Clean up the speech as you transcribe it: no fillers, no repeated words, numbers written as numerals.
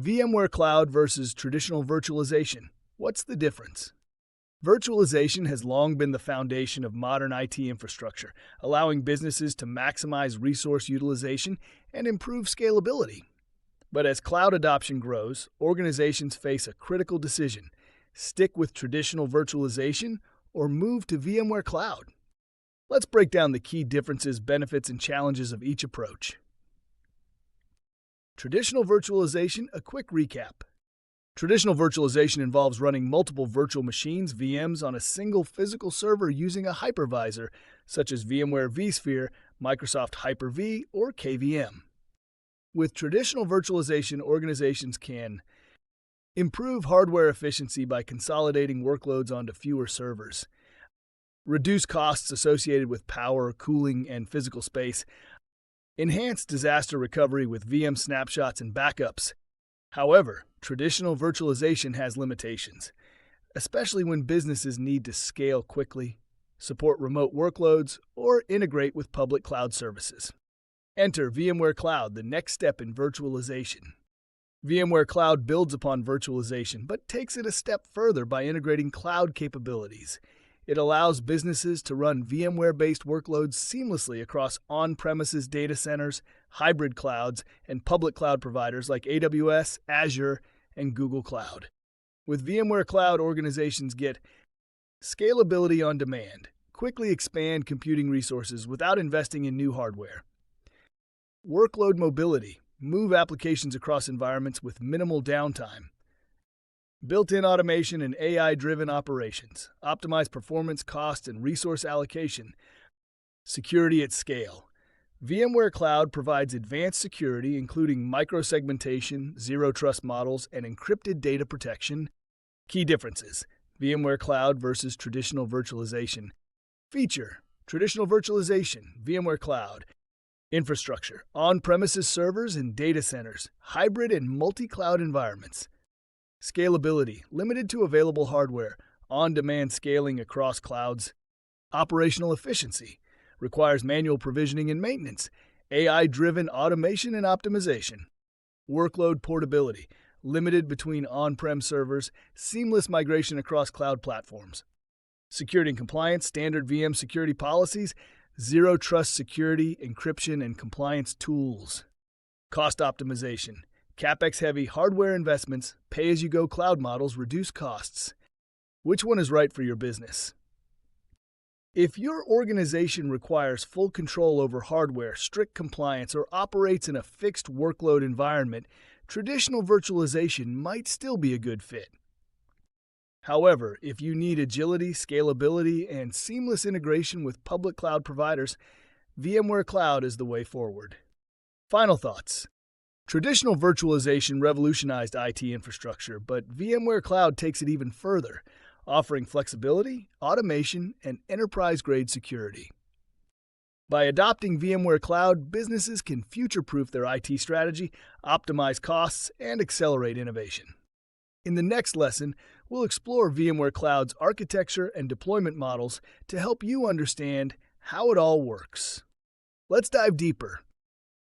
VMware Cloud versus traditional virtualization. What's the difference? Virtualization has long been the foundation of modern IT infrastructure, allowing businesses to maximize resource utilization and improve scalability. But as cloud adoption grows, organizations face a critical decision: stick with traditional virtualization or move to VMware Cloud. Let's break down the key differences, benefits, and challenges of each approach. Traditional virtualization, a quick recap. Traditional virtualization involves running multiple virtual machines, VMs, on a single physical server using a hypervisor, such as VMware vSphere, Microsoft Hyper-V, or KVM. With traditional virtualization, organizations can improve hardware efficiency by consolidating workloads onto fewer servers, reduce costs associated with power, cooling, and physical space, enhance disaster recovery with VM snapshots and backups. However, traditional virtualization has limitations, especially when businesses need to scale quickly, support remote workloads, or integrate with public cloud services. Enter VMware Cloud, the next step in virtualization. VMware Cloud builds upon virtualization, but takes it a step further by integrating cloud capabilities. It allows businesses to run VMware-based workloads seamlessly across on-premises data centers, hybrid clouds, and public cloud providers like AWS, Azure, and Google Cloud. With VMware Cloud, organizations get scalability on demand, quickly expand computing resources without investing in new hardware. Workload mobility, move applications across environments with minimal downtime. Built-in automation and AI-driven operations, optimize performance, cost, and resource allocation. Security at scale. VMware Cloud provides advanced security, including microsegmentation, zero-trust models, and encrypted data protection. Key differences: VMware Cloud versus traditional virtualization. Feature: traditional virtualization, VMware Cloud. Infrastructure: on-premises servers and data centers, hybrid and multi-cloud environments. Scalability, limited to available hardware, on-demand scaling across clouds. Operational efficiency, requires manual provisioning and maintenance, AI-driven automation and optimization. Workload portability, limited between on-prem servers, seamless migration across cloud platforms. Security and compliance, standard VM security policies, zero-trust security, encryption, and compliance tools. Cost optimization, CapEx-heavy hardware investments, pay-as-you-go cloud models reduce costs. Which one is right for your business? If your organization requires full control over hardware, strict compliance, or operates in a fixed workload environment, traditional virtualization might still be a good fit. However, if you need agility, scalability, and seamless integration with public cloud providers, VMware Cloud is the way forward. Final thoughts. Traditional virtualization revolutionized IT infrastructure, but VMware Cloud takes it even further, offering flexibility, automation, and enterprise-grade security. By adopting VMware Cloud, businesses can future-proof their IT strategy, optimize costs, and accelerate innovation. In the next lesson, we'll explore VMware Cloud's architecture and deployment models to help you understand how it all works. Let's dive deeper.